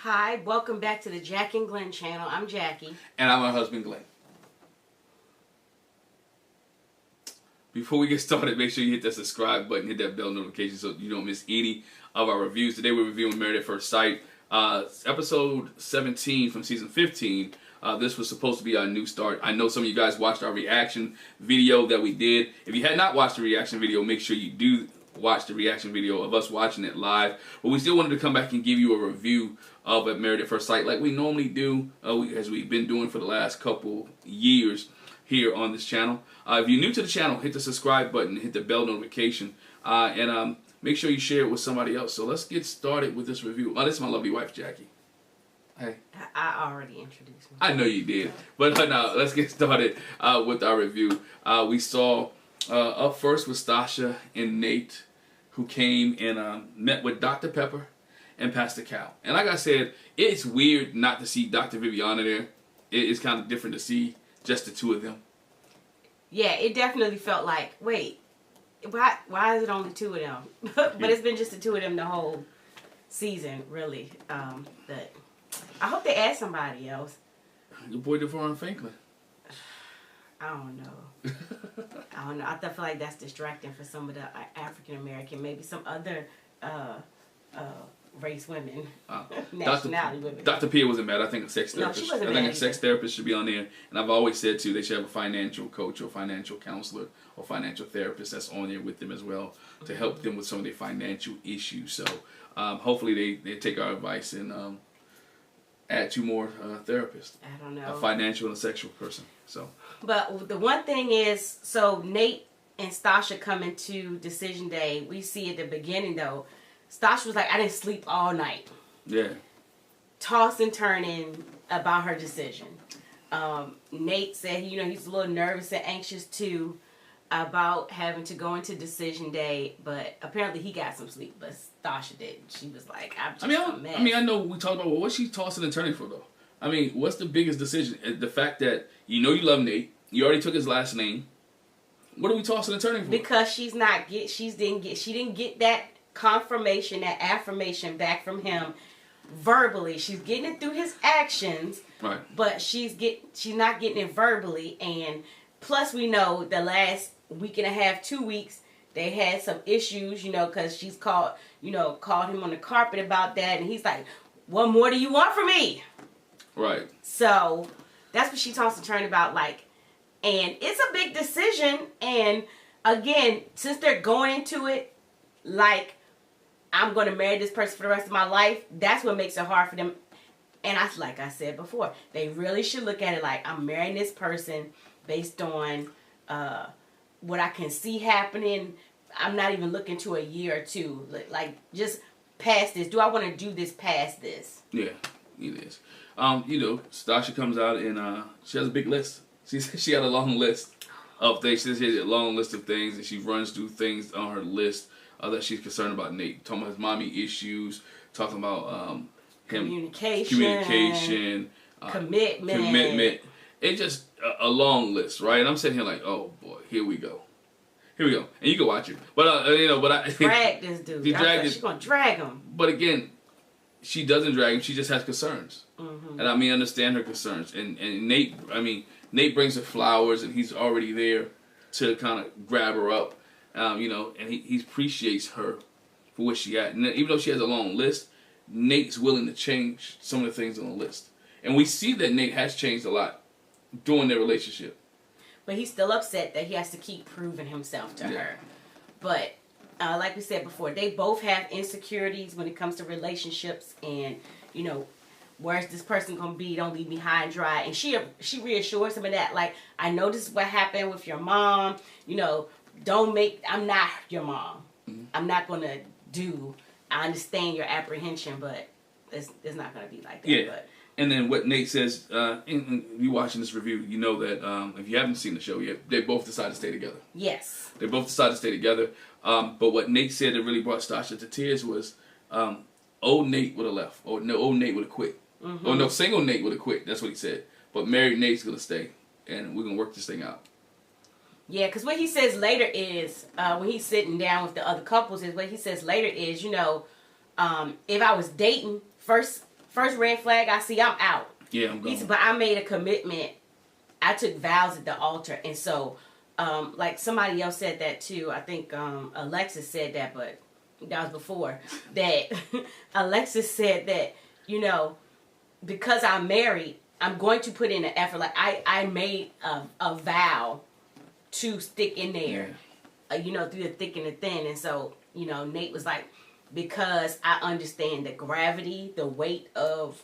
Hi, welcome back to the Jack and Glenn channel. I'm Jackie. And I'm her husband, Glenn. Before we get started, make sure you hit that subscribe button, hit that bell notification so you don't miss any of our reviews. Today we're reviewing Married at First Sight, episode 17 from season 15. This was supposed to be our new start. I know some of you guys watched our reaction video that we did. If you had not watched the reaction video, make sure you do watch the reaction video of us watching it live. But we still wanted to come back and give you a review of Married at First Sight like we normally do, as we've been doing for the last couple years here on this channel. If you're new to the channel, hit the subscribe button, hit the bell notification, and make sure you share it with somebody else. So let's get started with this review. Oh, this is my lovely wife, Jackie. Hey. I already introduced myself. I know you did. But now, let's get started with our review. We saw up first with Stacia and Nate, who came and met with Dr. Pepper and Pastor Cal. And like I said, it's weird not to see Dr. Viviana there. It's kind of different to see just the two of them. Yeah, it definitely felt like, wait, why is it only two of them? But it's been just the two of them the whole season, really. But I hope they add somebody else. Your boy Devon Franklin. I don't know. I don't know. I feel like that's distracting for some of the African American, maybe some other race women, nationality women. Dr. Pia wasn't mad. I think a sex therapist. No, she wasn't I think mad a sex therapist should be on there. And I've always said too, they should have a financial coach or financial counselor or financial therapist that's on there with them as well to help them with some of their financial issues. So hopefully they take our advice and add two more therapists. I don't know. A financial and a sexual person. So. But the one thing is, so Nate and Stacia coming to decision day, we see at the beginning though, Stacia was like, I didn't sleep all night. Yeah. Tossing, turning about her decision. Nate said, he's a little nervous and anxious too about having to go into decision day, but apparently he got some sleep, but Stacia didn't. She was like, I'm just a mess. I know we talked about, what's she tossing and turning for though? I mean, what's the biggest decision? The fact that you love Nate, you already took his last name. What are we tossing and turning for? Because she didn't get that confirmation, that affirmation back from him verbally. She's getting it through his actions, right? But she's not getting it verbally. And plus, we know the last week and a half, 2 weeks, they had some issues, because she's called him on the carpet about that, and he's like, "What more do you want from me?" Right. So that's what she talks and turn about, like, and it's a big decision. And again, since they're going into it like, I'm going to marry this person for the rest of my life, that's what makes it hard for them. And like I said before, they really should look at it like, I'm marrying this person based on what I can see happening. I'm not even looking to a year or two. Like, just past this. Do I want to do this past this? Yeah, it is. Stacia comes out and she has a big list. She had a long list of things. She has a long list of things, and she runs through things on her list that she's concerned about Nate. Talking about his mommy issues, talking about communication, commitment. It's just a long list, right? And I'm sitting here like, oh boy, here we go. And you can watch it, but drag this dude. She's gonna drag him. But again, she doesn't drag him. She just has concerns, mm-hmm. and I understand her concerns. And Nate, Nate brings her flowers, and he's already there to kind of grab her up, and he appreciates her for where she at. And even though she has a long list, Nate's willing to change some of the things on the list, and we see that Nate has changed a lot during their relationship. But he's still upset that he has to keep proving himself to her. But like we said before, they both have insecurities when it comes to relationships, and where's this person gonna be? Don't leave me high and dry. And she reassures him of that. Like, I know this is what happened with your mom. I'm not your mom. Mm-hmm. I'm not gonna I understand your apprehension, but it's not gonna be like that. Yeah. But, and then what Nate says, and you watching this review, you know that if you haven't seen the show yet, they both decided to stay together. Yes. They both decided to stay together. But what Nate said that really brought Stacia to tears was, old Nate would have left. Or no, old Nate would have quit. Mm-hmm. Or no, single Nate would have quit. That's what he said. But married Nate's going to stay. And we're going to work this thing out. Yeah, because what he says later is, when he's sitting down with the other couples, is what he says later is, if I was dating, first first red flag I see, I'm out. Yeah, I'm going. But I made a commitment. I took vows at the altar. And so, like somebody else said that too. I think Alexis said that, but that was before. That Alexis said that, you know, because I'm married, I'm going to put in an effort. Like I made a vow to stick in there, you know, through the thick and the thin. And so, you know, Nate was like, because I understand the gravity, the weight of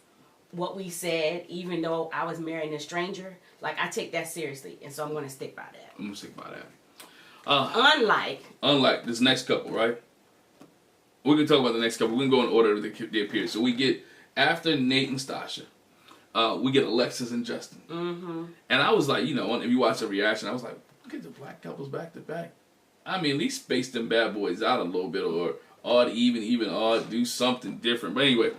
what we said, even though I was marrying a stranger, like I take that seriously. And so I'm going to stick by that. I'm going to stick by that. Unlike this next couple, right? We're going to talk about the next couple. We're going to go in order of they appear. So we get, after Nate and Stacia, we get Alexis and Justin. Mm-hmm. And I was like, you know, if you watch the reaction, I was like, get the black couples back to back. I mean, at least space them bad boys out a little bit, or odd, even odd, do something different. But anyway,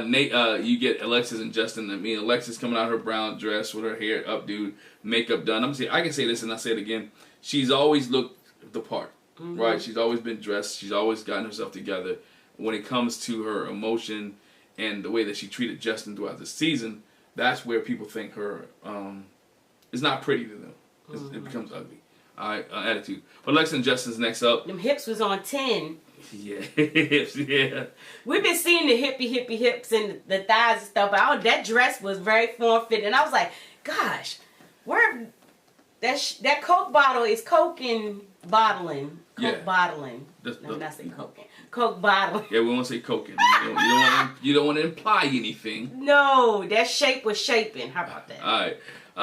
Nate, you get Alexis and Justin. I mean, Alexis coming out her brown dress with her hair updo, makeup done. I can say this and I say it again. She's always looked the part, right? She's always been dressed. She's always gotten herself together. When it comes to her emotion and the way that she treated Justin throughout the season, that's where people think her is not pretty to them. It becomes ugly. All right, attitude. But Alexis and Justin's next up. Them hips was on 10. Yeah, hips, yeah. We've been seeing the hippie hips and the thighs and stuff, but that dress was very form-fitting. And I was like, gosh, where that Coke bottle is Coke and bottling. Coke bottling. I'm not saying Coke. Coke bottling. Yeah, we won't say Coke. You don't want to imply anything. No, that shape was shaping. How about that? All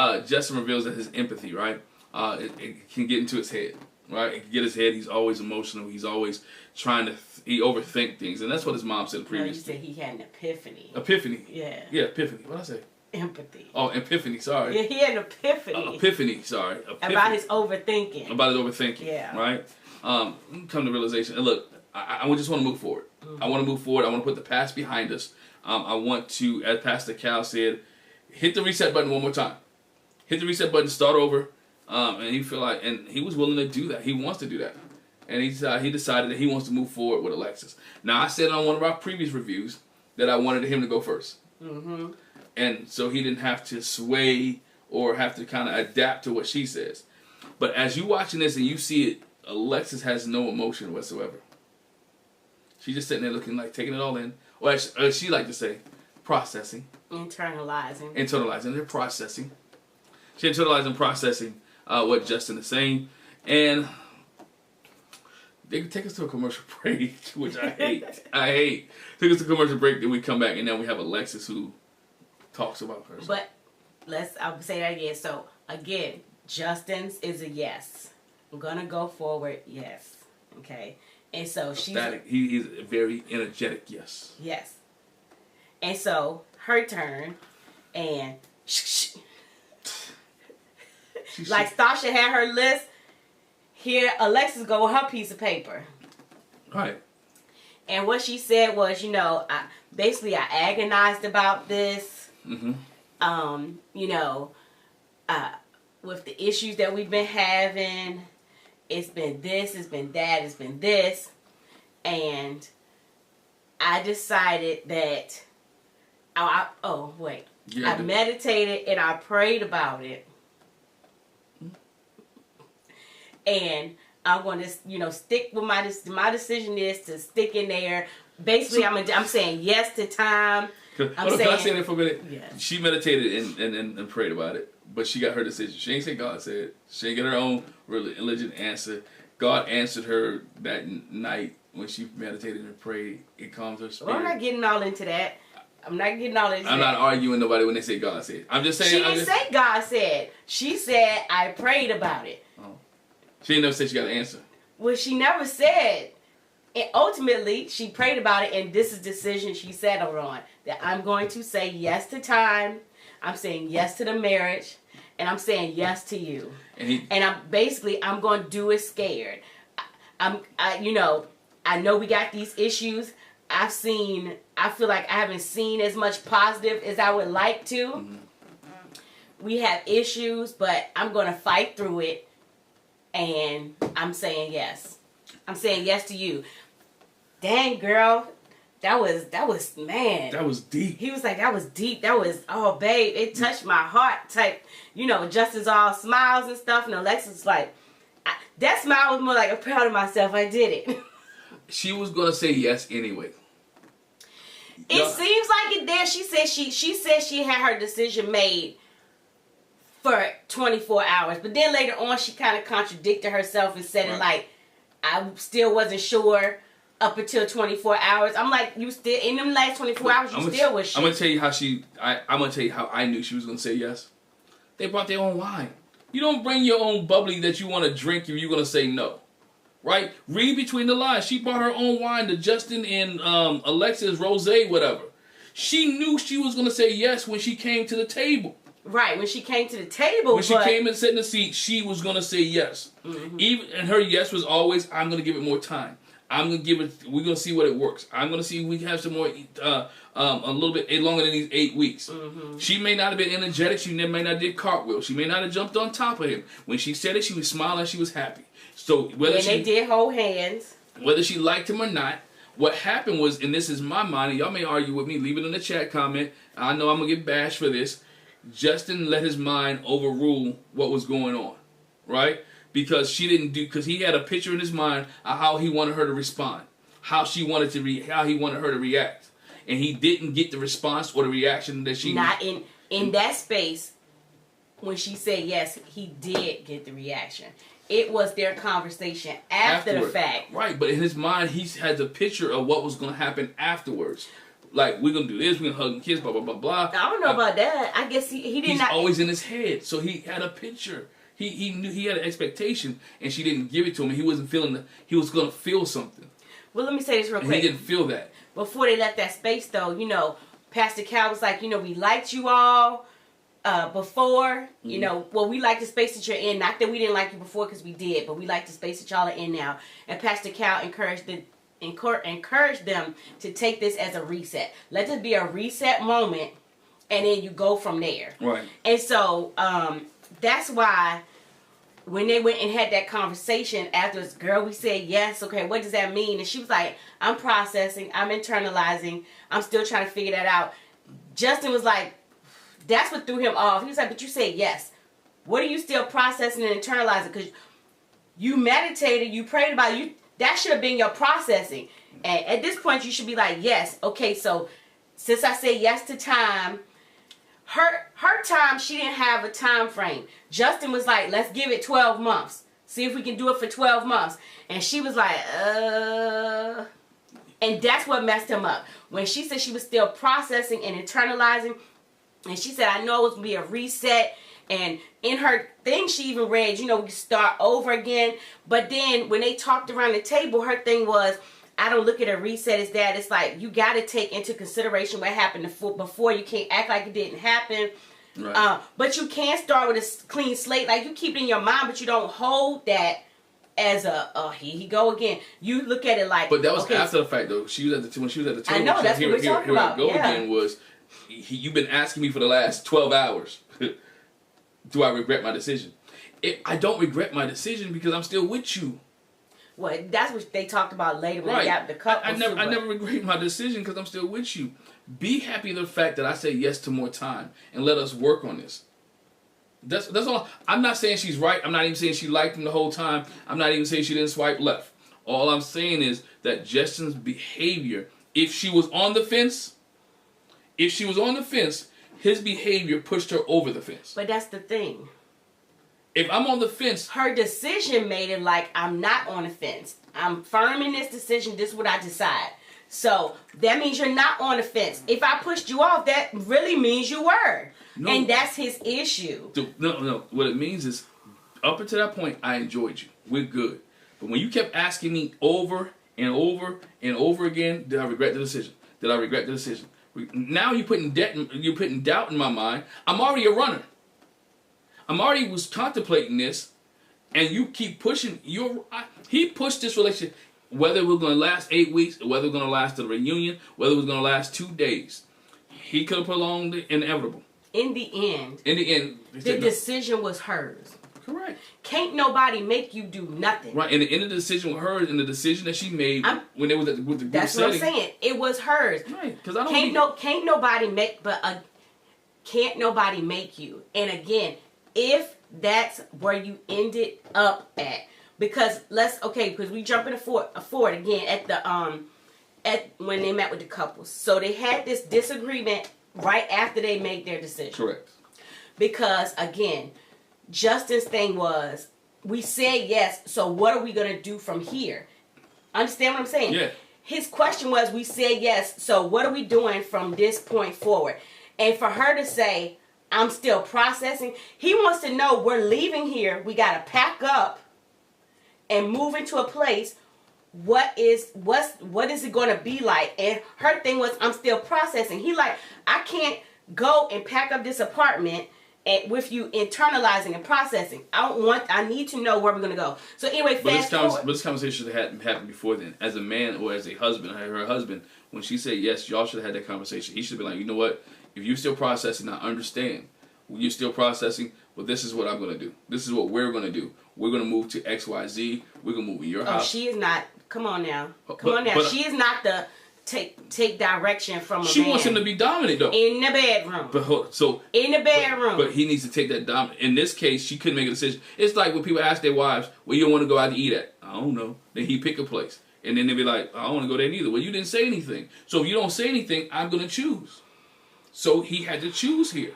right. Justin reveals that his empathy, right? It can get into his head, right? It can get his head. He's always emotional. He's always trying to he overthink things, and that's what his mom said previously. No, he said he had an epiphany. Epiphany. Yeah. Yeah, epiphany. What did I say? Empathy. Oh, epiphany. Sorry. Yeah, he had an epiphany. Epiphany. Sorry. Epiphany. About his overthinking. About his overthinking. Yeah. Right. Come to realization. And look, I just want to move forward. I want to move forward. I want to put the past behind us. I want to, as Pastor Cal said, hit the reset button one more time. Hit the reset button. Start over. And he was willing to do that. He wants to do that. And he decided that he wants to move forward with Alexis. Now, I said on one of our previous reviews that I wanted him to go first. Mm-hmm. And so he didn't have to sway or have to kind of adapt to what she says. But as you watching this and you see it, Alexis has no emotion whatsoever. She's just sitting there looking like taking it all in. Or as she like to say, processing. Internalizing. They're processing. She internalizing and processing what Justin is saying. And they can take us to a commercial break, which I hate. Take us to a commercial break, then we come back, and then we have Alexis who talks about her. But I'll say that again. So, again, Justin's is a yes. I'm going to go forward, yes. Okay? And so she's... He is a very energetic yes. Yes. And so, her turn, and... like Stacia had her list, here Alexis go with her piece of paper. Right. And what she said was, you know, I agonized about this. Mm-hmm. You know, with the issues that we've been having, it's been this, it's been that, it's been this. And I decided that, I meditated and I prayed about it. And I'm going to, you know, stick with my decision is to stick in there. Basically, I'm saying yes to time. Can I say that for a minute? Yes. She meditated and prayed about it, but she got her decision. She ain't say God said it. She ain't get her own religion answer. God answered her that night when she meditated and prayed. It calmed her spirit. Well, I'm not getting all into that. I'm not arguing nobody when they say God said. I'm just saying. She didn't say God said. She said I prayed about it. Oh. She didn't never say she got an answer. Well, she never said. And ultimately, she prayed about it, and this is the decision she settled on. That I'm going to say yes to time. I'm saying yes to the marriage. And I'm saying yes to you. And I'm going to do it scared. I know we got these issues. I feel like I haven't seen as much positive as I would like to. Mm-hmm. We have issues, but I'm going to fight through it. And I'm saying yes. I'm saying yes to you. Dang, girl. That was man. That was deep. He was like, that was deep. That was, oh babe, it touched my heart type. Justin's all smiles and stuff, and Alexis like, that smile was more like, I'm proud of myself. I did it. She was gonna say yes anyway. It seems like it did. She said she had her decision made for 24 hours, but then later on she kind of contradicted herself and said it like, I still wasn't sure up until 24 hours. I'm like, you still in them last 24 hours? You still was sure. I'm gonna tell you how I'm gonna tell you how I knew she was gonna say yes. They brought their own wine. You don't bring your own bubbly that you want to drink if you're gonna say no, right? Read between the lines. She brought her own wine to Justin and Alexis rosé, whatever. She knew she was gonna say yes when she came to the table. Right, when she came to the table. When she came and sat in the seat, she was gonna say yes. Mm-hmm. And her yes was always, I'm gonna give it more time. I'm gonna give it. We're gonna see what it works. I'm gonna see if we can have some more, a little bit longer than these 8 weeks. Mm-hmm. She may not have been energetic. She may not have did cartwheels. She may not have jumped on top of him. When she said it, she was smiling. She was happy. So they did hold hands. Whether she liked him or not, what happened was, and this is my mind, and y'all may argue with me. Leave it in the chat comment. I know I'm gonna get bashed for this. Justin let his mind overrule what was going on, right? Because he had a picture in his mind of how he wanted her to respond, how he wanted her to react, and he didn't get the response or the reaction that she. Not in that space. When she said yes, he did get the reaction. It was their conversation after the fact, right? But in his mind, he had the picture of what was going to happen afterwards. Like, we're going to do this, we're going to hug and kiss, blah, blah, blah, blah. I don't know about that. I guess he did not. He's always in his head, so he had a picture. He knew he had an expectation, and she didn't give it to him. He wasn't feeling he was going to feel something. Well, let me say this real quick. He didn't feel that. Before they left that space, though, Pastor Cal was like, we liked you all before. Mm-hmm. We liked the space that you're in. Not that we didn't like you before, because we did, but we like the space that y'all are in now. And Pastor Cal encouraged them to take this as a reset. Let this be a reset moment, and then you go from there. Right. And so that's why when they went and had that conversation afterwards, girl, we said yes. Okay, what does that mean? And she was like, I'm processing, I'm internalizing, I'm still trying to figure that out. Justin was like, that's what threw him off. He was like, but you said yes. What are you still processing and internalizing? Because you meditated, you prayed about it. That should have been your processing. And at this point, you should be like, yes. Okay, so since I said yes to time, her time, she didn't have a time frame. Justin was like, let's give it 12 months. See if we can do it for 12 months. And she was like, And that's what messed him up. When she said she was still processing and internalizing, and she said, I know it was going to be a reset. And in her thing, she even read, we start over again. But then when they talked around the table, her thing was, I don't look at a reset as that. It's like, you got to take into consideration what happened before. You can't act like it didn't happen. Right. But you can start with a clean slate. Like, you keep it in your mind, but you don't hold that as here he go again. You look at it like. But that was after the fact, though. When she was at the table. I know, that's what we're talking about. Here again was, you've been asking me for the last 12 hours. Do I regret my decision? I don't regret my decision because I'm still with you. Well, that's what they talked about later when they got the couple. I never regret my decision because I'm still with you. Be happy with the fact that I say yes to more time and let us work on this. That's all. I'm not saying she's right. I'm not even saying she liked him the whole time. I'm not even saying she didn't swipe left. All I'm saying is that Justin's behavior, if she was on the fence, his behavior pushed her over the fence. But that's the thing. If I'm on the fence... Her decision made it like, I'm not on the fence. I'm firm in this decision. This is what I decide. So, that means you're not on the fence. If I pushed you off, that really means you were. No. And that's his issue. No. What it means is, up until that point, I enjoyed you. We're good. But when you kept asking me over and over and over again, did I regret the decision? Did I regret the decision? Now you're putting doubt in my mind. I'm already a runner. I'm already was contemplating this, and you keep pushing. He pushed this relationship, whether it was going to last 8 weeks, or whether it was going to last to the reunion, whether it was going to last 2 days. He could have prolonged the inevitable. In the end, the decision was hers. Correct. Can't nobody make you do nothing. Right, and the end of the decision with her, and the decision that she made when they was with the group that's setting. That's what I'm saying. It was hers. Right, because I don't can't nobody make you. And again, if that's where you ended up at, because we jumping forward again at the when they met with the couples. So they had this disagreement right after they made their decision. Correct. Because again, Justin's thing was, we said yes, so what are we going to do from here? Understand what I'm saying? Yeah. His question was, we said yes, so what are we doing from this point forward? And for her to say, I'm still processing, he wants to know, we're leaving here, we got to pack up and move into a place. What is it going to be like? And her thing was, I'm still processing. He like, I can't go and pack up this apartment and with you internalizing and processing. I need to know where we're going to go. So anyway, fast forward. But this conversation hadn't happened before then. As a man or as a husband, her husband, when she said yes, y'all should have had that conversation. He should have been like, you know what? If you're still processing, I understand. When you're still processing, well, this is what I'm going to do. This is what we're going to do. We're going to move to XYZ. We're going to move in your house. Oh, she is not. Come on now. She is not the take direction from a man. She wants him to be dominant, though. In the bedroom. In the bedroom. But he needs to take that dominant. In this case, she couldn't make a decision. It's like when people ask their wives, where you want to go out to eat at? I don't know. Then he pick a place. And then they be like, I don't want to go there neither. Well, you didn't say anything. So if you don't say anything, I'm going to choose. So he had to choose here.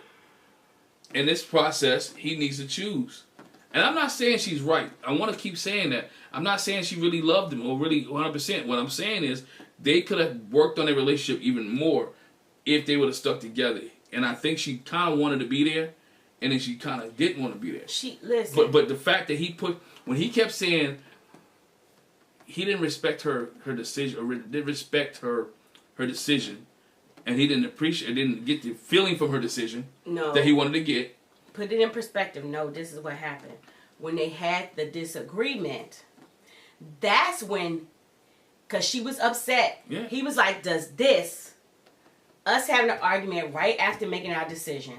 In this process, he needs to choose. And I'm not saying she's right. I want to keep saying that. I'm not saying she really loved him or really 100%. What I'm saying is they could have worked on their relationship even more if they would have stuck together. And I think she kind of wanted to be there, and then she kind of didn't want to be there. Listen. But the fact that when he kept saying he didn't respect her decision, or didn't respect her decision, and he didn't get the feeling from her decision that he wanted to get. Put it in perspective. No, this is what happened. When they had the disagreement, that's when, because she was upset. Yeah. He was like, does this, us having an argument right after making our decision,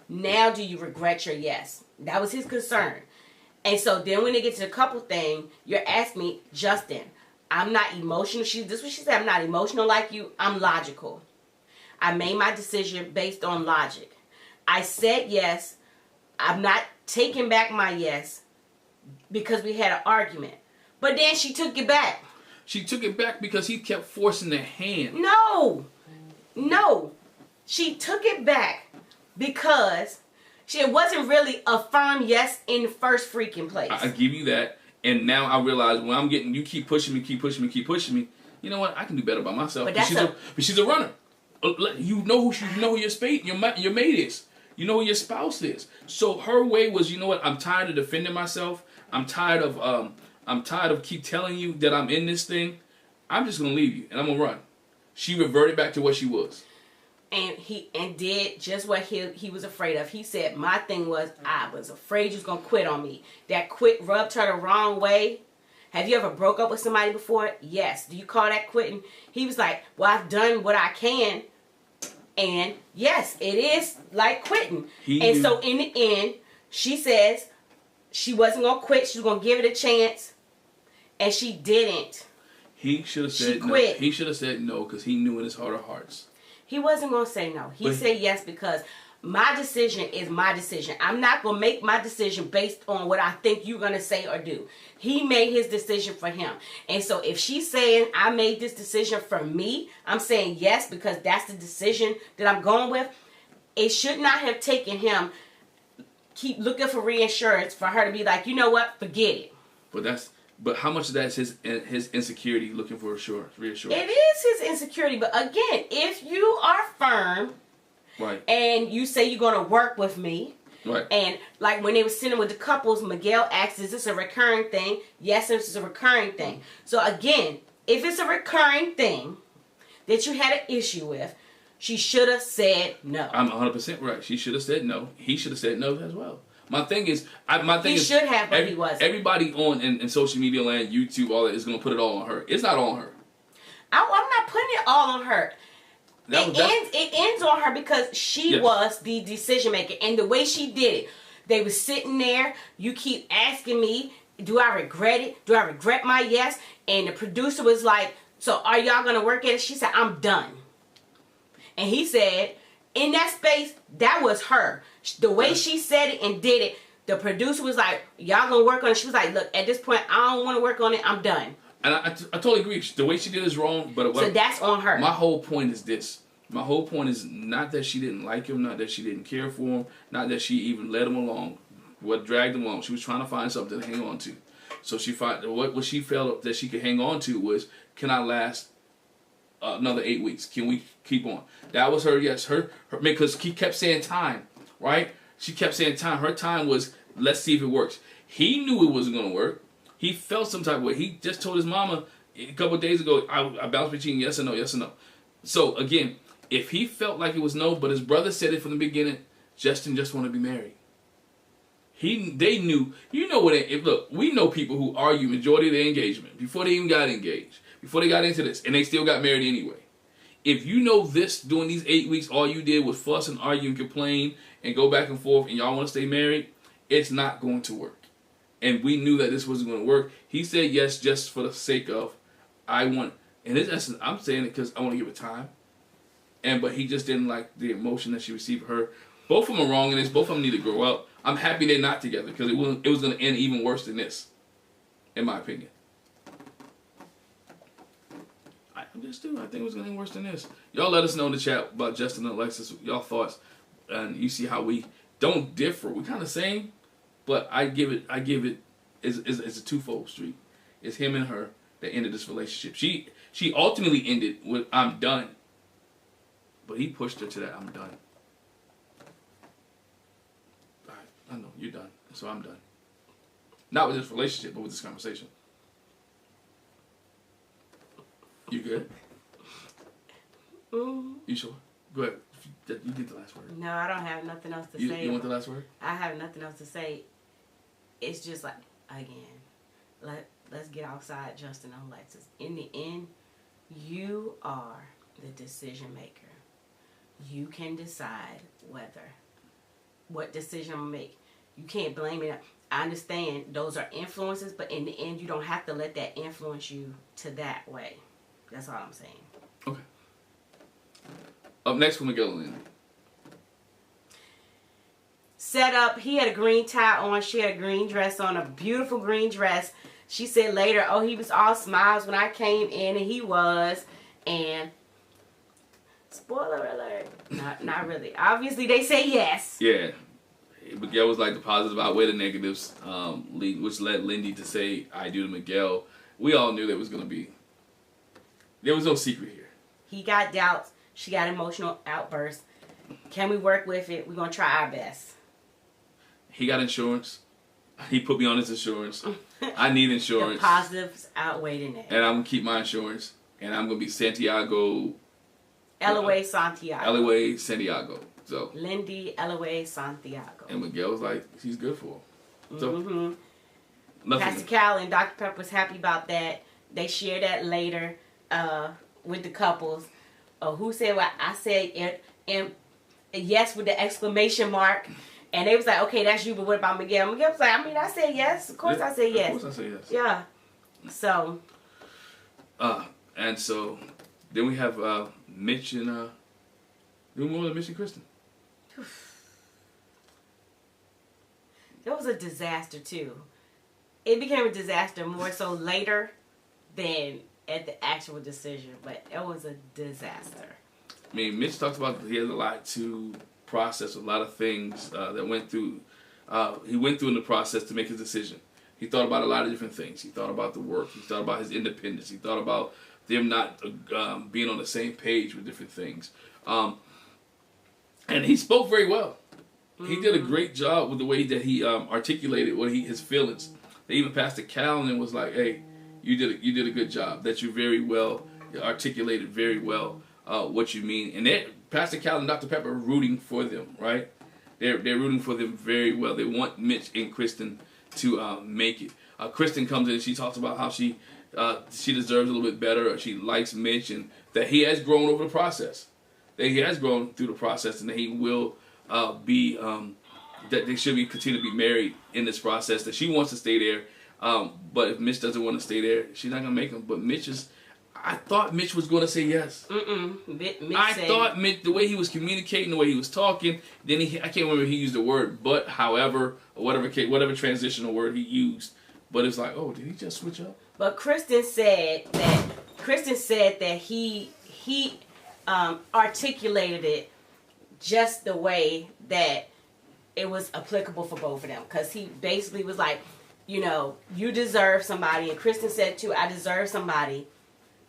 now do you regret your yes? That was his concern. And so then when they get to the couple thing, you're asking me, Justin, I'm not emotional. This is what she said. I'm not emotional like you. I'm logical. I made my decision based on logic. I said yes. I'm not taking back my yes because we had an argument. But then she took it back. She took it back because he kept forcing their hand. No. She took it back because it wasn't really a firm yes in the first freaking place. I give you that. And now I realize when I'm getting, you keep pushing me. You know what? I can do better by myself. But she's a runner. You know who your mate is. You know who your spouse is. So her way was, you know what? I'm tired of defending myself. I'm tired of keep telling you that I'm in this thing. I'm just gonna leave you and I'm gonna run. She reverted back to what she was. And he did just what he was afraid of. He said, my thing was, I was afraid you was gonna quit on me. That quit rubbed her the wrong way. Have you ever broke up with somebody before? Yes. Do you call that quitting? He was like, well, I've done what I can. And yes, it is like quitting. So in the end, she says she wasn't going to quit. She was going to give it a chance. And she didn't. He should have said no. He should have said no because he knew in his heart of hearts. He wasn't going to say no. He said yes because my decision is my decision. I'm not going to make my decision based on what I think you're going to say or do. He made his decision for him. And so if she's saying I made this decision for me, I'm saying yes because that's the decision that I'm going with. It should not have taken him keep looking for reassurance for her to be like, you know what, forget it. But how much of that is his insecurity looking for reassurance? It is his insecurity. But again, if you are firm, right, and you say you're going to work with me, right, and like when they were sitting with the couples, Miguel asked, is this a recurring thing? Yes, this is a recurring thing. So again, if it's a recurring thing that you had an issue with, she should have said no. I'm 100% right. She should have said no. He should have said no as well. My thing is, he should have, but he wasn't. Everybody on in social media land, YouTube, all that is going to put it all on her. It's not on her. I'm not putting it all on her. It ends on her because she was the decision maker, and the way she did it. They was sitting there. You keep asking me, do I regret it? Do I regret my yes? And the producer was like, so are y'all going to work at it? She said, I'm done. And he said, in that space, that was her. The way she said it and did it, the producer was like, y'all going to work on it? She was like, look, at this point, I don't want to work on it. I'm done. And I totally agree. The way she did is wrong. But so that's on her. My whole point is this. My whole point is not that she didn't like him, not that she didn't care for him, not that she even led him along, what dragged him along. She was trying to find something to hang on to. So what she felt that she could hang on to was, can I last another 8 weeks? Can we keep on? That was her, yes. Her because he kept saying time, right? She kept saying time. Her time was, let's see if it works. He knew it wasn't going to work. He felt some type of way. He just told his mama a couple of days ago, I bounced between yes and no, yes and no. So, again, if he felt like it was no, but his brother said it from the beginning, Justin just want to be married. They knew, you know what, look, we know people who argue majority of their engagement before they even got engaged, before they got into this, and they still got married anyway. If you know this, during these 8 weeks, all you did was fuss and argue and complain and go back and forth and y'all want to stay married, it's not going to work. And we knew that this wasn't going to work. He said yes just for the sake of, in his essence, I'm saying it because I want to give it time. But he just didn't like the emotion that she received from her. Both of them are wrong in this. Both of them need to grow up. I'm happy they're not together because it was going to end even worse than this, in my opinion. I just do. I think it was going to end worse than this. Y'all let us know in the chat about Justin and Alexis, y'all thoughts, and you see how we don't differ. We kind of same, but I give it it's a twofold street. It's him and her that ended this relationship. She ultimately ended with I'm done, but he pushed her to that I'm done. All right, I know you're done, so I'm done. Not with this relationship, but with this conversation. You good? You sure? Go ahead. You get the last word. No, I don't have nothing else to say. You want the last word? I have nothing else to say. It's just like, again, let's get outside Justin and Alexis. In the end, you are the decision maker. You can decide what decision to make. You can't blame it. I understand those are influences, but in the end, you don't have to let that influence you to that way. That's all I'm saying. Okay. Up next for Miguel and Lindy. Set up. He had a green tie on. She had a green dress on. A beautiful green dress. She said later, oh, he was all smiles when I came in, and he was. And spoiler alert. Not really. Obviously, they say yes. Yeah. Miguel was like the positive outweigh the negatives, which led Lindy to say, I do to Miguel. We all knew there was no secret here. He got doubts. She got emotional outbursts. Can we work with it? We're going to try our best. He got insurance. He put me on his insurance. I need insurance. The positives outweigh the negatives. And I'm going to keep my insurance. And I'm going to be Santiago. LOA Santiago. LOA Santiago. So Lindy, LOA Santiago. And Miguel was like, he's good for him. So, Pastor Cal and Dr. Pepper was happy about that. They shared that later with the couples. Who said what? I said and yes with the exclamation mark. And they was like, okay, that's you, but what about Miguel? Miguel was like, I said yes. Of course I said yes. Of course I said yes. Yeah. So. And so, then we have Mitch and, then we move on to Mitch and Krysten. That was a disaster, too. It became a disaster more so later than at the actual decision, but it was a disaster. I mean, Mitch talks about he has a lot to process, a lot of things that went through. He went through in the process to make his decision. He thought about a lot of different things. He thought about the work. He thought about his independence. He thought about them not being on the same page with different things. And he spoke very well. He did a great job with the way that he articulated his feelings. They even passed to Cal and was like, "Hey, you did a good job. That you very well articulated very well what you mean." And Pastor Cal and Dr. Pepper are rooting for them, right? They're rooting for them very well. They want Mitch and Krysten to make it. Krysten comes in and she talks about how she deserves a little bit better, or she likes Mitch, and that he has grown over the process. That he has grown through the process, and that he will be that they should be continue to be married in this process. That she wants to stay there, but if Mitch doesn't want to stay there, she's not gonna make him. But I thought Mitch was gonna say yes. Thought Mitch, the way he was communicating, the way he was talking. Then I can't remember if he used the word "but," however, or whatever transitional word he used. But it's like, oh, did he just switch up? But Krysten said that he articulated it just the way that it was applicable for both of them. Because he basically was like, you deserve somebody. And Krysten said too, I deserve somebody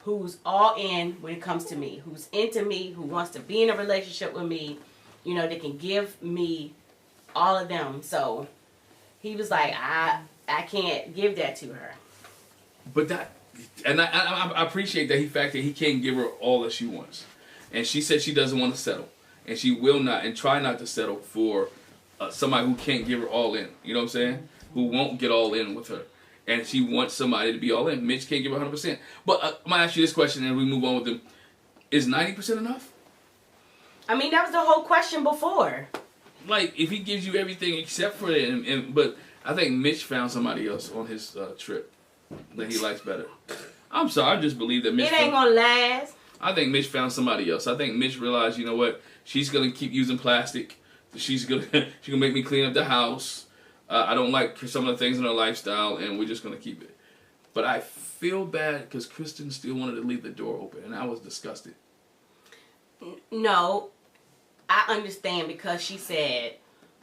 who's all in when it comes to me, who's into me, who wants to be in a relationship with me, that can give me all of them. So he was like, I can't give that to her. But I appreciate that fact that he can't give her all that she wants. And she said she doesn't want to settle. And she will not and try not to settle for somebody who can't give her all in. You know what I'm saying? Who won't get all in with her. And she wants somebody to be all in. Mitch can't give her 100%. But I'm going to ask you this question and we move on with them. Is 90% enough? I mean, that was the whole question before. Like, if he gives you everything except for it. But I think Mitch found somebody else on his trip that he likes better. I'm sorry. I just believe that Mitch... It ain't going to last. I think Mitch found somebody else. I think Mitch realized, you know what? She's going to keep using plastic. She's going to make me clean up the house. I don't like some of the things in her lifestyle, and we're just going to keep it. But I feel bad because Krysten still wanted to leave the door open, and I was disgusted. No, I understand because she said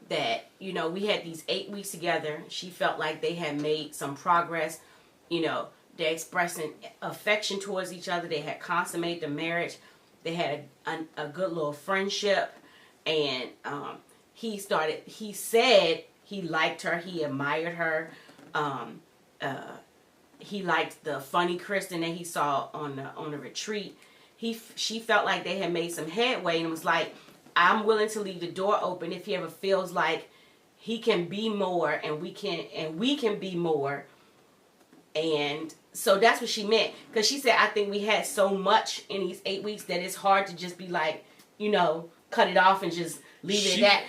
that, we had these 8 weeks together. She felt like they had made some progress. They're expressing affection towards each other. They had consummated the marriage. They had a good little friendship. And he said he liked her. He admired her. He liked the funny Krysten that he saw on the retreat. She felt like they had made some headway and was like, I'm willing to leave the door open if he ever feels like he can be more and we can be more. And so that's what she meant. Because she said, I think we had so much in these 8 weeks that it's hard to just be like, cut it off and just leave it at that.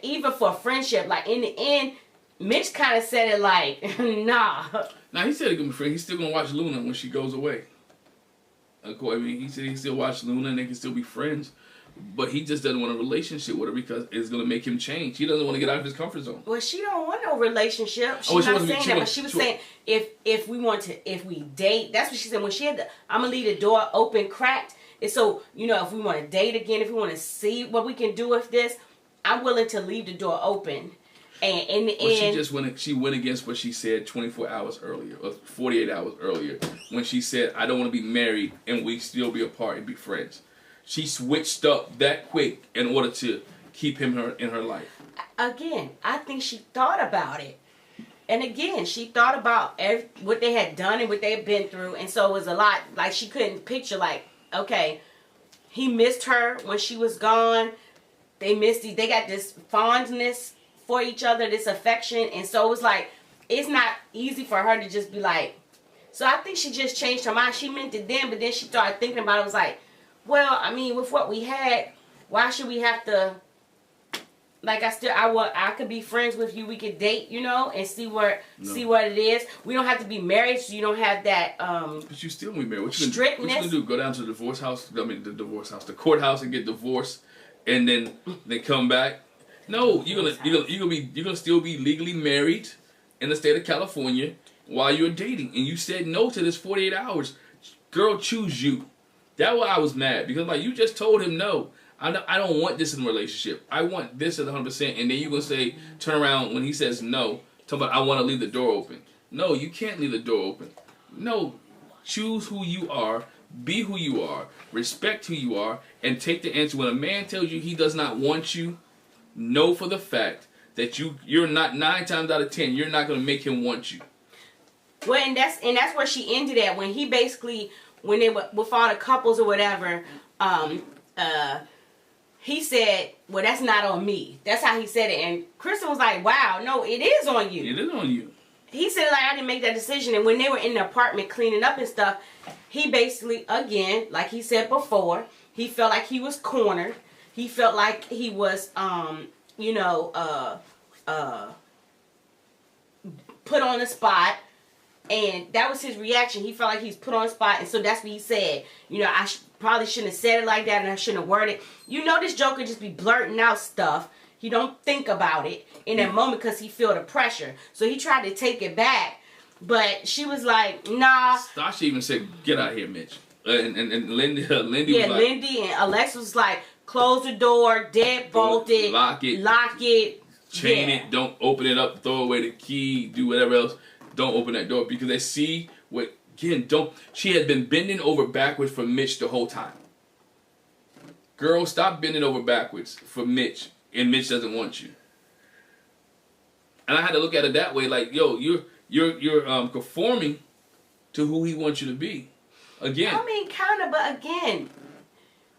Even for friendship, like in the end, Mitch kind of said it like, nah. Now, he said he's going to be friends. He's still going to watch Luna when she goes away. I mean, he said he still watch Luna and they can still be friends. But he just doesn't want a relationship with her because it's going to make him change. He doesn't want to get out of his comfort zone. Well, she don't want no relationship. She's not saying that, but she was saying if we date, that's what she said. When she had I'm going to leave the door open, cracked. And so, if we want to date again, if we want to see what we can do with this, I'm willing to leave the door open. And in the end... She went against what she said 24 hours earlier, or 48 hours earlier, when she said, I don't want to be married and we still be apart and be friends. She switched up that quick in order to keep him in her life. Again, I think she thought about it. And again, she thought about what they had done and what they had been through. And so it was a lot. Like, she couldn't picture, like, okay, he missed her when she was gone. They got this fondness for each other, this affection. And so it was like, it's not easy for her to just be like, so I think she just changed her mind. She meant it then, but then she started thinking about it. It was like, well, I mean, with what we had, why should we have to, like, I could be friends with you. We could date, and see what it is. We don't have to be married, so you don't have that, but you still be married. Strictness. What you gonna do? Go down to the courthouse and get divorced, and then they come back? No, you're gonna still be legally married in the state of California while you're dating, and you said no to this 48 hours. Girl, choose you. That's why I was mad, because like you just told him no. I don't want this in a relationship. I want this at 100%. And then you're going to say, turn around when he says no, talk about I want to leave the door open. No, you can't leave the door open. No, choose who you are, be who you are, respect who you are, and take the answer. When a man tells you he does not want you, know for the fact that you're not 9 times out of 10, you're not going to make him want you. Well, and that's where she ended at, when he basically, when they were with all the couples or whatever, he said, well, that's not on me. That's how he said it. And Krysten was like, wow, no, it is on you. It is on you. He said, like, I didn't make that decision. And when they were in the apartment cleaning up and stuff, he basically, again, like he said before, he felt like he was cornered. He felt like he was, you know, put on the spot. And that was his reaction. He felt like he's put on the spot. And so that's what he said. You know, I probably shouldn't have said it like that, and I shouldn't have worded it. You know, this Joker just be blurting out stuff. He don't think about it in that moment because he feel the pressure. So he tried to take it back. But she was like, nah. Stacia even said, get out of here, Mitch. And Lindy was like... Lindy and Alexis was like, close the door, dead bolted. Lock it. Chain it. Don't open it up. Throw away the key. Do whatever else. Don't open that door because they see what... Again, don't... She had been bending over backwards for Mitch the whole time. Girl, stop bending over backwards for Mitch. And Mitch doesn't want you. And I had to look at it that way. Like, yo, you're conforming to who he wants you to be. Again. I mean, kind of, but again,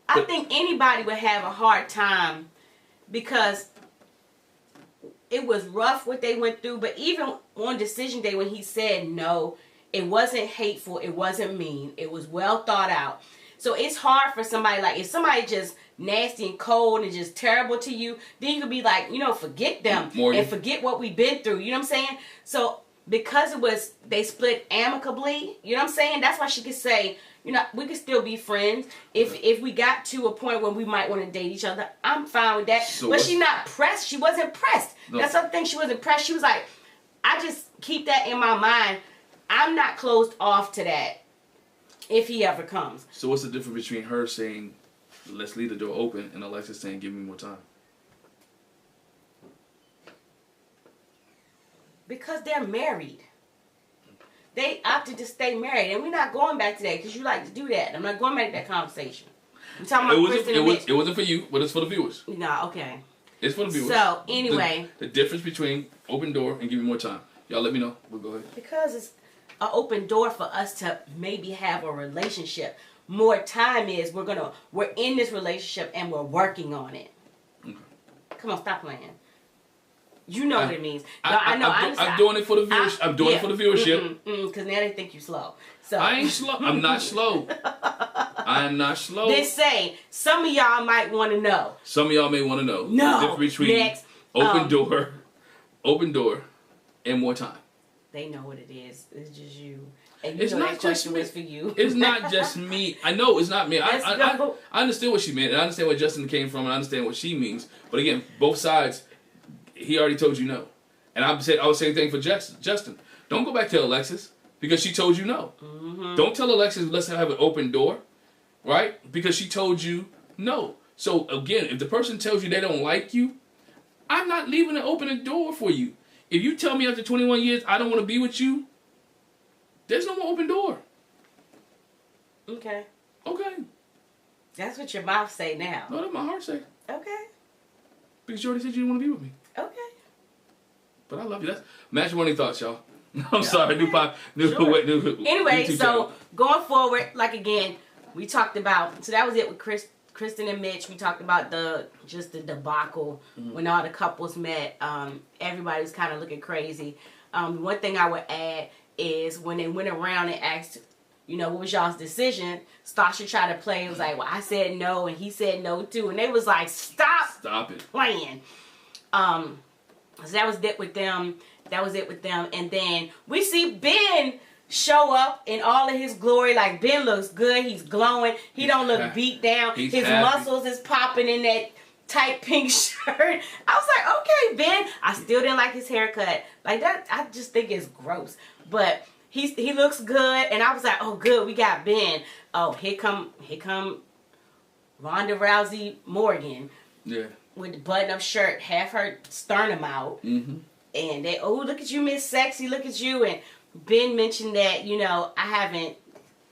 I think anybody would have a hard time because it was rough what they went through. But even on decision day when he said no, it wasn't hateful. It wasn't mean. It was well thought out. So it's hard for somebody, like, if somebody just nasty and cold and just terrible to you, then you could be like, you know, forget them and forget what we've been through. You know what I'm saying? So because they split amicably, you know what I'm saying? That's why she could say, you know, we could still be friends. If we got to a point where we might want to date each other, I'm fine with that. So but she's not pressed. She wasn't pressed. No. That's the thing. She wasn't pressed. She was like, I just keep that in my mind. I'm not closed off to that if he ever comes. So what's the difference between her saying, let's leave the door open, and Alexis saying, give me more time? Because they're married. They opted to stay married, and we're not going back to that because you like to do that. I'm not going back to that conversation. I'm talking about Krysten and Mitch. It wasn't for you, but it's for the viewers. No, okay. It's for the viewers. So, anyway. The difference between open door and give me more time. Y'all let me know. We'll go ahead. Because it's an open door for us to maybe have a relationship. More time is we're in this relationship and we're working on it. Okay. Come on, stop playing. You know what it means. I'm doing it for the viewers. I'm doing it for the viewership. Because now they think you slow. So I ain't slow. I'm not slow. I'm not slow. Then say some of y'all might want to know. Some of y'all may want to know. No. The difference between open door, and more time. They know what it is. It's just you. And it's not just me. For you. It's not just me. I know it's not me. I understand what she meant, and I understand where Justin came from, and I understand what she means. But again, both sides, he already told you no. And I was saying the same thing for Justin. Don't go back to Alexis because she told you no. Mm-hmm. Don't tell Alexis, let's have an open door, right? Because she told you no. So again, if the person tells you they don't like you, I'm not leaving an open door for you. If you tell me after 21 years I don't want to be with you, there's no more open door. Okay. Okay. That's what your mouth say now. No, that's my heart say. Okay. Because you already said you didn't want to be with me. Okay. But I love you. That's matrimony thoughts, y'all. I'm sorry. Sure. Anyway, so channel. Going forward, like again, we talked about. So that was it with Krysten and Mitch. We talked about the debacle when all the couples met. Everybody was kind of looking crazy. One thing I would add is when they went around and asked, you know, what was y'all's decision? Stacia tried to play. It was like, well, I said no, and he said no too, and they was like, stop it playing. So that was it with them. And then we see Ben show up in all of his glory. Like, Ben looks good. He's glowing. He don't look beat down. His muscles is popping in that tight pink shirt. I was like, okay, Ben. I still didn't like his haircut. Like that, I just think it's gross. But he looks good. And I was like, oh, good. We got Ben. Oh, here come Ronda Rousey Morgan. Yeah. With the button-up shirt, half her sternum out. Mm-hmm. And they, oh, look at you, Miss Sexy, look at you. And Ben mentioned that, you know, I haven't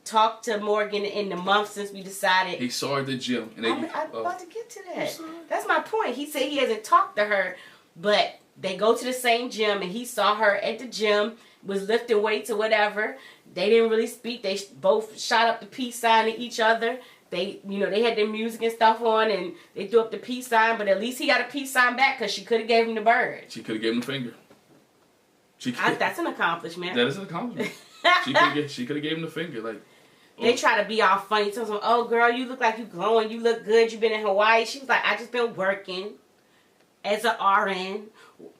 talked to Morgan in the month since we decided. He saw her at the gym. And I'm about to get to that. That's my point. He said he hasn't talked to her, but they go to the same gym, and he saw her at the gym, was lifting weights or whatever. They didn't really speak. They both shot up the peace sign to each other. They, you know, they had their music and stuff on, and they threw up the peace sign, but at least he got a peace sign back because she could have gave him the bird. She could have gave him the finger. That's an accomplishment. That is an accomplishment. She could have gave him the finger. Like, they try to be all funny. Tell them, oh, girl, you look like you glowing. You look good. You've been in Hawaii. She was like, I just been working. as a RN,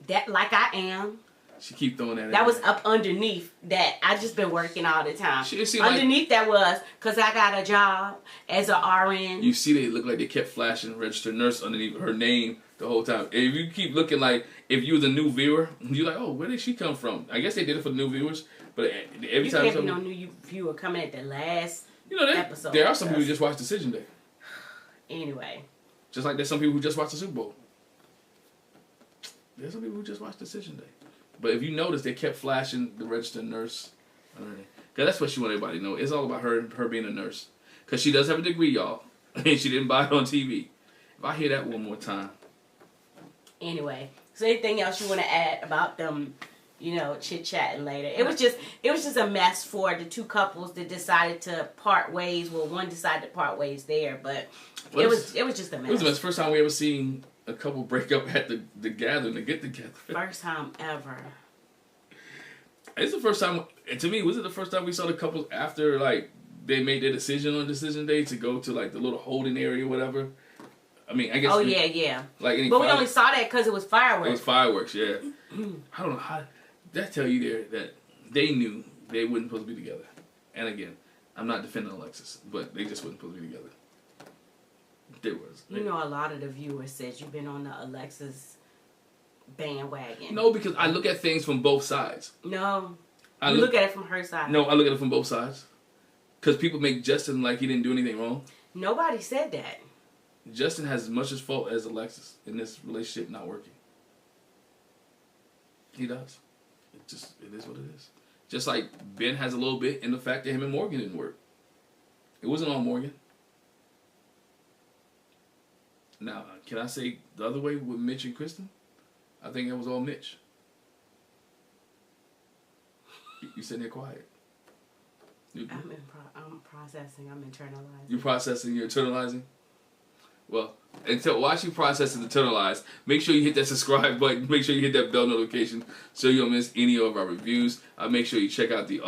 that like I am. She keep throwing that. That was up underneath that. I just been working all the time. Underneath that was because I got a job as a RN. You see, they look like they kept flashing registered nurse underneath her name the whole time. If you keep looking like if you was a new viewer, you're like, oh, where did she come from? I guess they did it for the new viewers, but every time you can't be no new viewer coming at the last episode. There are some people who just watch Decision Day. Anyway, just like there's some people who just watch the Super Bowl. There's some people who just watch Decision Day. But if you notice, they kept flashing the registered nurse. Because that's what she wanted everybody to know. It's all about her being a nurse. Because she does have a degree, y'all. And she didn't buy it on TV. If I hear that one more time. Anyway, so anything else you want to add about them, chit-chatting later? It was just a mess for the two couples that decided to part ways. Well, one decided to part ways there, but it was just a mess. It was the first time we ever seen a couple break up at the gathering to get together. First time ever. It's the first time. To me, was it the first time we saw the couples after they made their decision on Decision Day to go to the little holding area or whatever? I mean, I guess. Oh yeah. But we only saw that because it was fireworks. It was fireworks, yeah. I don't know how. That tell you there that they knew they weren't supposed to be together. And again, I'm not defending Alexis, but they just weren't supposed to be together. There was. A lot of the viewers said you've been on the Alexis bandwagon. No, because I look at things from both sides. No. You look at it from her side. No, I look at it from both sides. Because people make Justin like he didn't do anything wrong. Nobody said that. Justin has as much as fault as Alexis in this relationship not working. He does. It is what it is. Just like Ben has a little bit in the fact that him and Morgan didn't work. It wasn't all Morgan. Now, can I say the other way with Mitch and Krysten? I think it was all Mitch. You sitting there quiet. I'm processing. I'm internalizing. You're processing. You're internalizing. Well, while you process and internalize, make sure you hit that subscribe button. Make sure you hit that bell notification so you don't miss any of our reviews. Make sure you check out the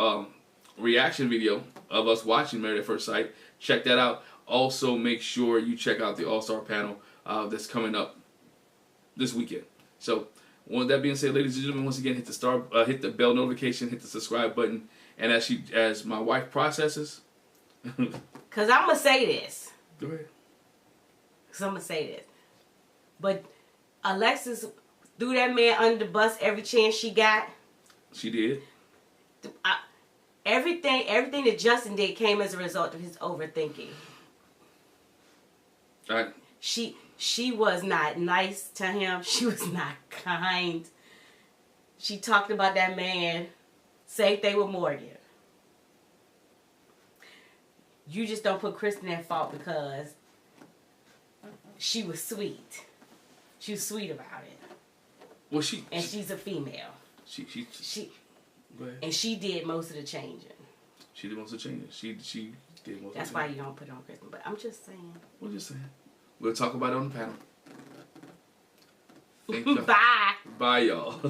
reaction video of us watching Married at First Sight. Check that out. Also, make sure you check out the All-Star panel that's coming up this weekend. So, with that being said, ladies and gentlemen, once again, hit the bell notification, hit the subscribe button, and as my wife processes, because I'm gonna say this. Go ahead. Because I'm gonna say this, but Alexis threw that man under the bus every chance she got. She did. Everything that Justin did came as a result of his overthinking. All right. She was not nice to him. She was not kind. She talked about that man. Same thing with Morgan. You just don't put Krysten at fault because she was sweet. She was sweet about it. Well, she's a female. She Go ahead. And she did most of the changing. She did most of the changing. She did most of the That's why you don't put it on Krysten. But I'm just saying. We're just saying. We'll talk about it on the panel. Bye. Bye, y'all.